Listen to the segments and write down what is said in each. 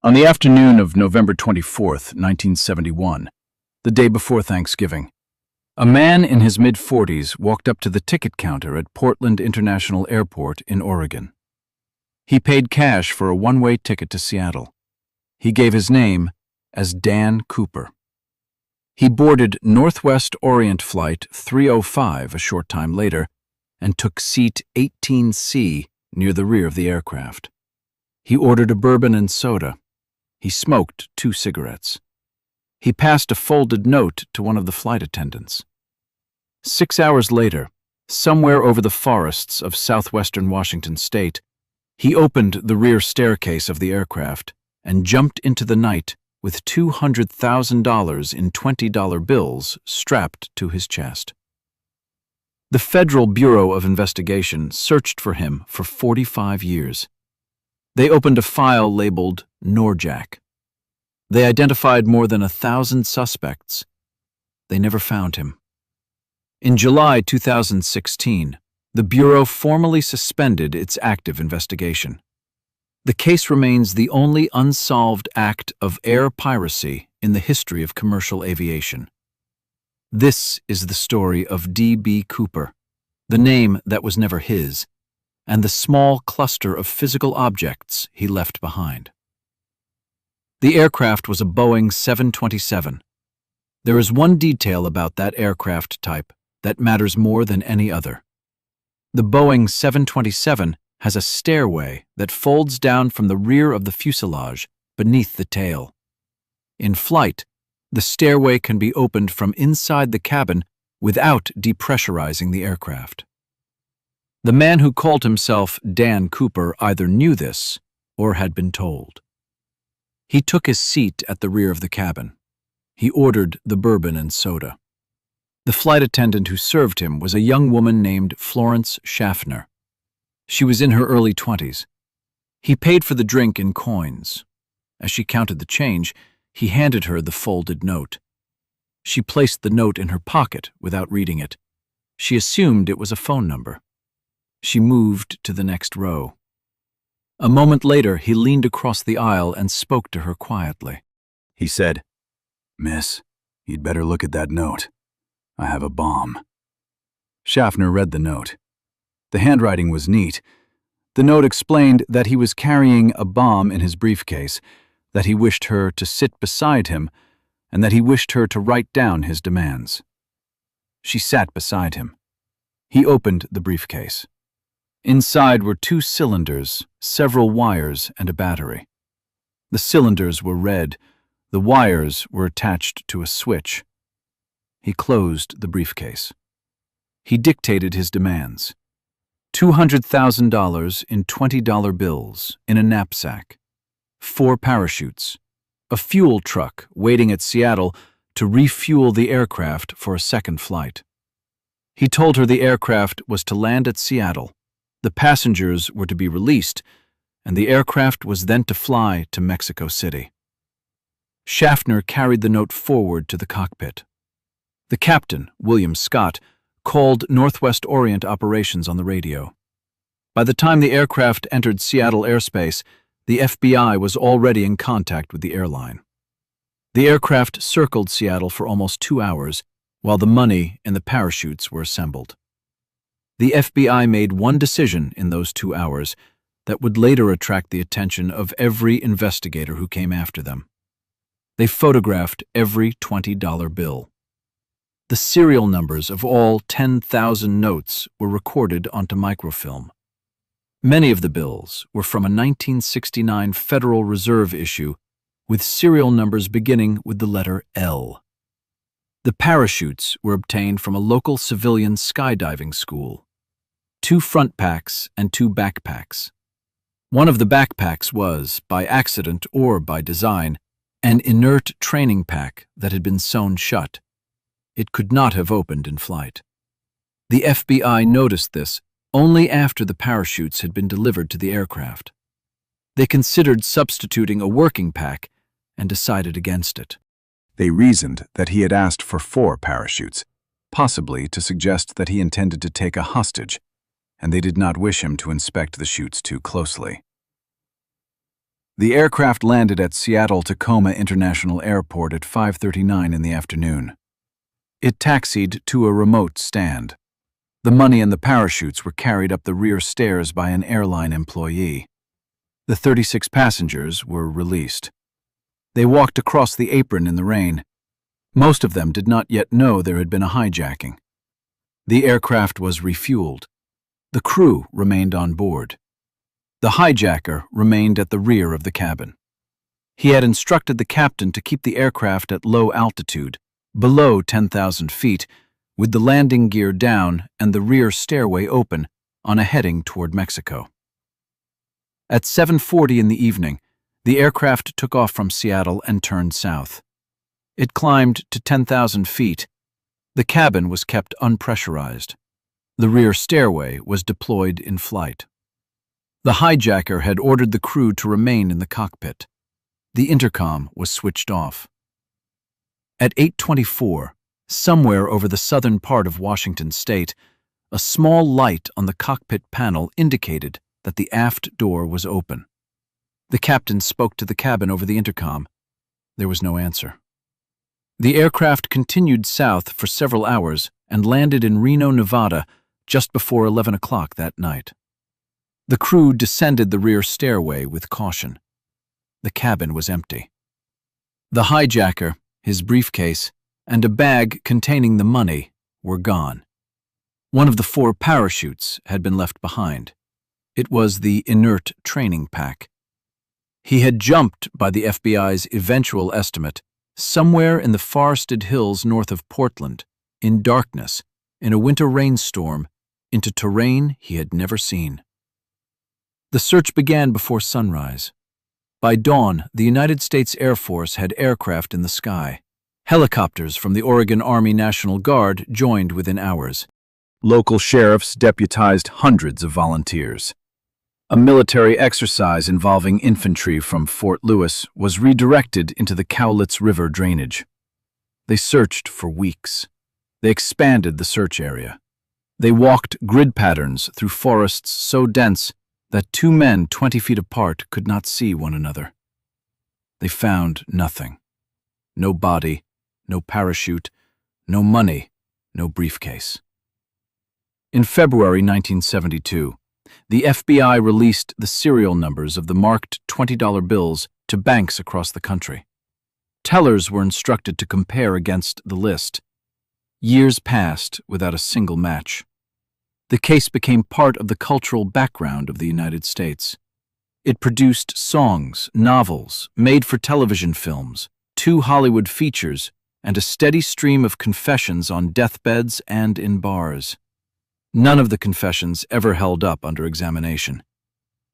On the afternoon of November 24th, 1971, the day before Thanksgiving, a man in his mid-40s walked up to the ticket counter at Portland International Airport in Oregon. He paid cash for a one-way ticket to Seattle. He gave his name as Dan Cooper. He boarded Northwest Orient Flight 305 a short time later and took seat 18C near the rear of the aircraft. He ordered a bourbon and soda. He smoked 2 cigarettes. He passed a folded note to one of the flight attendants. 6 hours later, somewhere over the forests of southwestern Washington state, he opened the rear staircase of the aircraft and jumped into the night with $200,000 in $20 bills strapped to his chest. The Federal Bureau of Investigation searched for him for 45 years. They opened a file labeled NORJAK. They identified more than 1,000 suspects. They never found him. In July 2016, the Bureau formally suspended its active investigation. The case remains the only unsolved act of air piracy in the history of commercial aviation. This is the story of D.B. Cooper, the name that was never his, and the small cluster of physical objects he left behind. The aircraft was a Boeing 727. There is one detail about that aircraft type that matters more than any other. The Boeing 727 has a stairway that folds down from the rear of the fuselage beneath the tail. In flight, the stairway can be opened from inside the cabin without depressurizing the aircraft. The man who called himself Dan Cooper either knew this or had been told. He took his seat at the rear of the cabin. He ordered the bourbon and soda. The flight attendant who served him was a young woman named Florence Schaffner. She was in her early 20s. He paid for the drink in coins. As she counted the change, he handed her the folded note. She placed the note in her pocket without reading it. She assumed it was a phone number. She moved to the next row. A moment later, he leaned across the aisle and spoke to her quietly. He said, "Miss, you'd better look at that note. I have a bomb." Schaffner read the note. The handwriting was neat. The note explained that he was carrying a bomb in his briefcase, that he wished her to sit beside him, and that he wished her to write down his demands. She sat beside him. He opened the briefcase. Inside were 2 cylinders, several wires, and a battery. The cylinders were red. The wires were attached to a switch. He closed the briefcase. He dictated his demands. $200,000 in $20 bills in a knapsack, 4 parachutes, a fuel truck waiting at Seattle to refuel the aircraft for a second flight. He told her the aircraft was to land at Seattle, the passengers were to be released, and the aircraft was then to fly to Mexico City. Schaffner carried the note forward to the cockpit. The captain, William Scott, called Northwest Orient Operations on the radio. By the time the aircraft entered Seattle airspace, the FBI was already in contact with the airline. The aircraft circled Seattle for almost 2 hours, while the money and the parachutes were assembled. The FBI made one decision in those 2 hours that would later attract the attention of every investigator who came after them. They photographed every $20 bill. The serial numbers of all 10,000 notes were recorded onto microfilm. Many of the bills were from a 1969 Federal Reserve issue with serial numbers beginning with the letter L. The parachutes were obtained from a local civilian skydiving school. 2 front packs and 2 backpacks. One of the backpacks was, by accident or by design, an inert training pack that had been sewn shut. It could not have opened in flight. The FBI noticed this only after the parachutes had been delivered to the aircraft. They considered substituting a working pack and decided against it. They reasoned that he had asked for 4 parachutes, possibly to suggest that he intended to take a hostage, and they did not wish him to inspect the chutes too closely. The aircraft landed at Seattle-Tacoma International Airport at 5:39 in the afternoon. It taxied to a remote stand. The money and the parachutes were carried up the rear stairs by an airline employee. The 36 passengers were released. They walked across the apron in the rain. Most of them did not yet know there had been a hijacking. The aircraft was refueled. The crew remained on board. The hijacker remained at the rear of the cabin. He had instructed the captain to keep the aircraft at low altitude, below 10,000 feet, with the landing gear down and the rear stairway open on a heading toward Mexico. At 7:40 in the evening, the aircraft took off from Seattle and turned south. It climbed to 10,000 feet. The cabin was kept unpressurized. The rear stairway was deployed in flight. The hijacker had ordered the crew to remain in the cockpit. The intercom was switched off. At 8:24, somewhere over the southern part of Washington state, a small light on the cockpit panel indicated that the aft door was open. The captain spoke to the cabin over the intercom. There was no answer. The aircraft continued south for several hours and landed in Reno, Nevada, just before 11 o'clock that night. The crew descended the rear stairway with caution. The cabin was empty. The hijacker, his briefcase, and a bag containing the money were gone. One of the 4 parachutes had been left behind. It was the inert training pack. He had jumped, by the FBI's eventual estimate, somewhere in the forested hills north of Portland, in darkness, in a winter rainstorm, into terrain he had never seen. The search began before sunrise. By dawn, the United States Air Force had aircraft in the sky. Helicopters from the Oregon Army National Guard joined within hours. Local sheriffs deputized hundreds of volunteers. A military exercise involving infantry from Fort Lewis was redirected into the Cowlitz River drainage. They searched for weeks. They expanded the search area. They walked grid patterns through forests so dense that 2 men 20 feet apart could not see one another. They found nothing. No body, no parachute, no money, no briefcase. In February 1972, the FBI released the serial numbers of the marked $20 bills to banks across the country. Tellers were instructed to compare against the list. Years passed without a single match. The case became part of the cultural background of the United States. It produced songs, novels, made-for-television films, 2 Hollywood features, and a steady stream of confessions on deathbeds and in bars. None of the confessions ever held up under examination.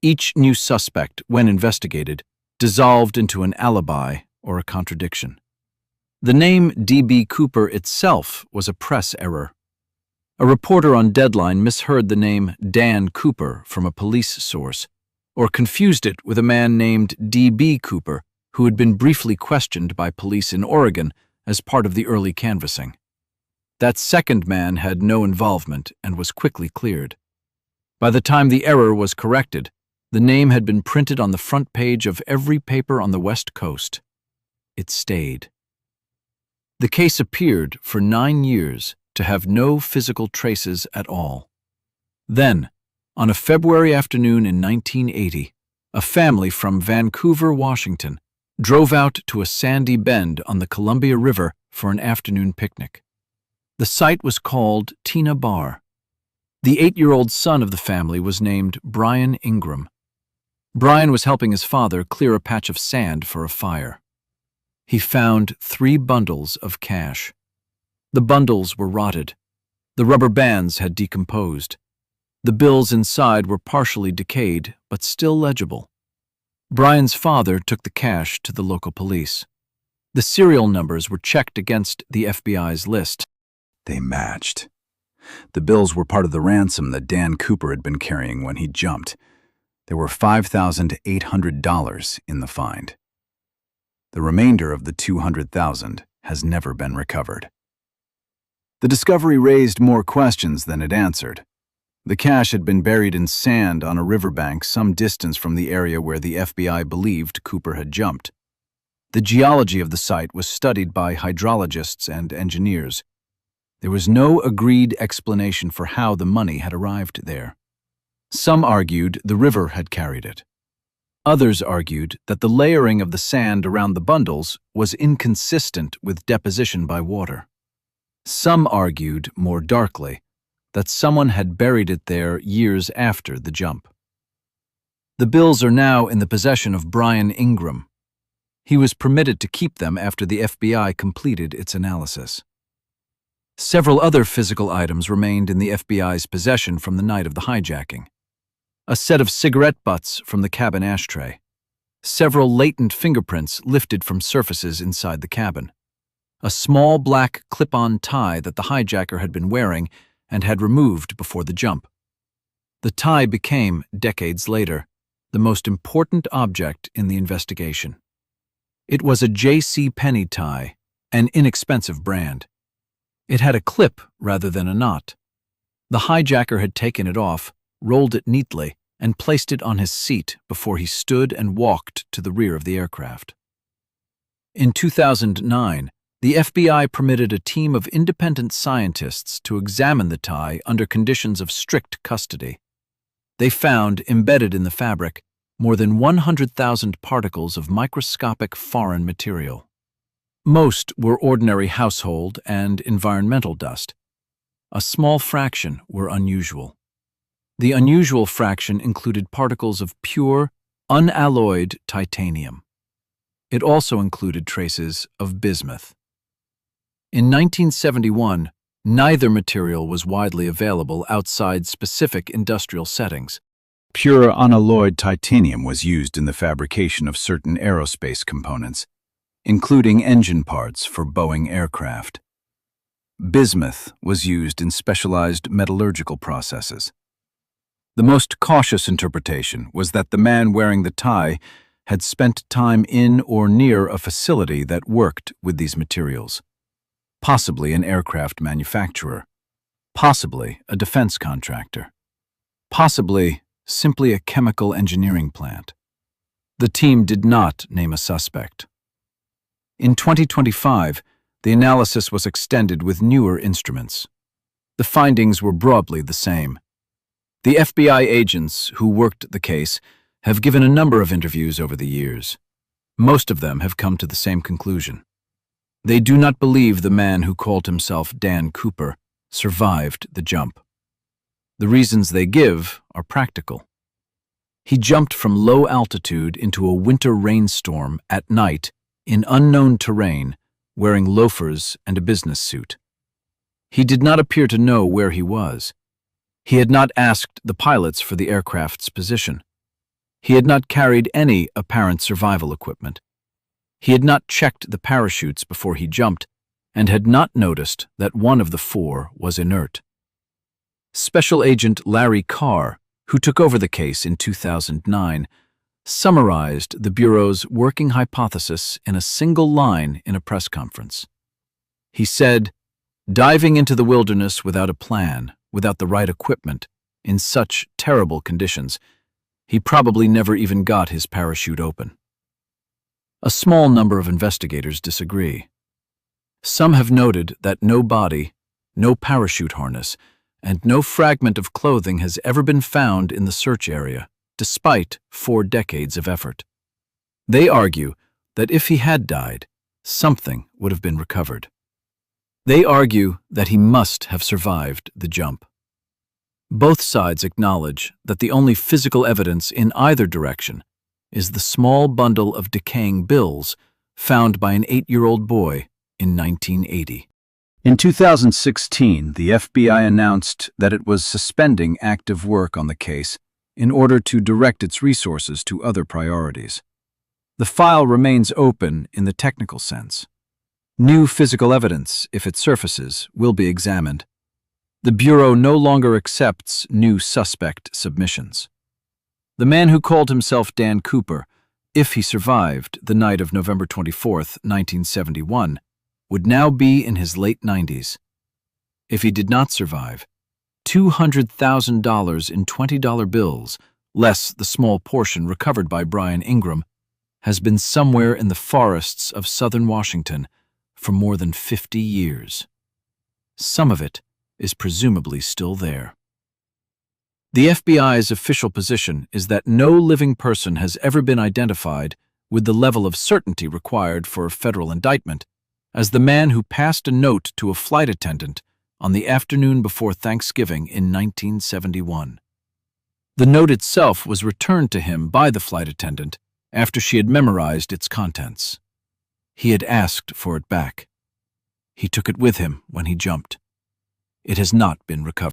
Each new suspect, when investigated, dissolved into an alibi or a contradiction. The name D.B. Cooper itself was a press error. A reporter on Deadline misheard the name Dan Cooper from a police source, or confused it with a man named D.B. Cooper, who had been briefly questioned by police in Oregon as part of the early canvassing. That second man had no involvement and was quickly cleared. By the time the error was corrected, the name had been printed on the front page of every paper on the West Coast. It stayed. The case appeared for 9 years to have no physical traces at all. Then, on a February afternoon in 1980, a family from Vancouver, Washington, drove out to a sandy bend on the Columbia River for an afternoon picnic. The site was called Tena Bar. The 8-year-old son of the family was named Brian Ingram. Brian was helping his father clear a patch of sand for a fire. He found 3 bundles of cash. The bundles were rotted. The rubber bands had decomposed. The bills inside were partially decayed, but still legible. Brian's father took the cash to the local police. The serial numbers were checked against the FBI's list. They matched. The bills were part of the ransom that Dan Cooper had been carrying when he jumped. There were $5,800 in the find. The remainder of the $200,000 has never been recovered. The discovery raised more questions than it answered. The cash had been buried in sand on a riverbank some distance from the area where the FBI believed Cooper had jumped. The geology of the site was studied by hydrologists and engineers. There was no agreed explanation for how the money had arrived there. Some argued the river had carried it. Others argued that the layering of the sand around the bundles was inconsistent with deposition by water. Some argued, more darkly, that someone had buried it there years after the jump. The bills are now in the possession of Brian Ingram. He was permitted to keep them after the FBI completed its analysis. Several other physical items remained in the FBI's possession from the night of the hijacking. A set of cigarette butts from the cabin ashtray. Several latent fingerprints lifted from surfaces inside the cabin. A small black clip-on tie that the hijacker had been wearing and had removed before the jump. The tie became, decades later, the most important object in the investigation. It was a J.C. Penney tie, an inexpensive brand. It had a clip rather than a knot. The hijacker had taken it off, rolled it neatly, and placed it on his seat before he stood and walked to the rear of the aircraft. In 2009, the FBI permitted a team of independent scientists to examine the tie under conditions of strict custody. They found, embedded in the fabric, more than 100,000 particles of microscopic foreign material. Most were ordinary household and environmental dust. A small fraction were unusual. The unusual fraction included particles of pure, unalloyed titanium. It also included traces of bismuth. In 1971, neither material was widely available outside specific industrial settings. Pure unalloyed titanium was used in the fabrication of certain aerospace components, including engine parts for Boeing aircraft. Bismuth was used in specialized metallurgical processes. The most cautious interpretation was that the man wearing the tie had spent time in or near a facility that worked with these materials. Possibly an aircraft manufacturer, possibly a defense contractor, possibly simply a chemical engineering plant. The team did not name a suspect. In 2025, the analysis was extended with newer instruments. The findings were broadly the same. The FBI agents who worked the case have given a number of interviews over the years. Most of them have come to the same conclusion. They do not believe the man who called himself Dan Cooper survived the jump. The reasons they give are practical. He jumped from low altitude into a winter rainstorm at night in unknown terrain, wearing loafers and a business suit. He did not appear to know where he was. He had not asked the pilots for the aircraft's position. He had not carried any apparent survival equipment. He had not checked the parachutes before he jumped and had not noticed that one of the four was inert. Special Agent Larry Carr, who took over the case in 2009, summarized the Bureau's working hypothesis in a single line in a press conference. He said, "Diving into the wilderness without a plan, without the right equipment, in such terrible conditions, he probably never even got his parachute open." A small number of investigators disagree. Some have noted that no body, no parachute harness, and no fragment of clothing has ever been found in the search area, despite 4 decades of effort. They argue that if he had died, something would have been recovered. They argue that he must have survived the jump. Both sides acknowledge that the only physical evidence in either direction is the small bundle of decaying bills found by an 8-year-old boy in 1980. In 2016, the FBI announced that it was suspending active work on the case in order to direct its resources to other priorities. The file remains open in the technical sense. New physical evidence, if it surfaces, will be examined. The Bureau no longer accepts new suspect submissions. The man who called himself Dan Cooper, if he survived the night of November 24, 1971, would now be in his late 90s. If he did not survive, $200,000 in $20 bills, less the small portion recovered by Brian Ingram, has been somewhere in the forests of southern Washington for more than 50 years. Some of it is presumably still there. The FBI's official position is that no living person has ever been identified with the level of certainty required for a federal indictment as the man who passed a note to a flight attendant on the afternoon before Thanksgiving in 1971. The note itself was returned to him by the flight attendant after she had memorized its contents. He had asked for it back. He took it with him when he jumped. It has not been recovered.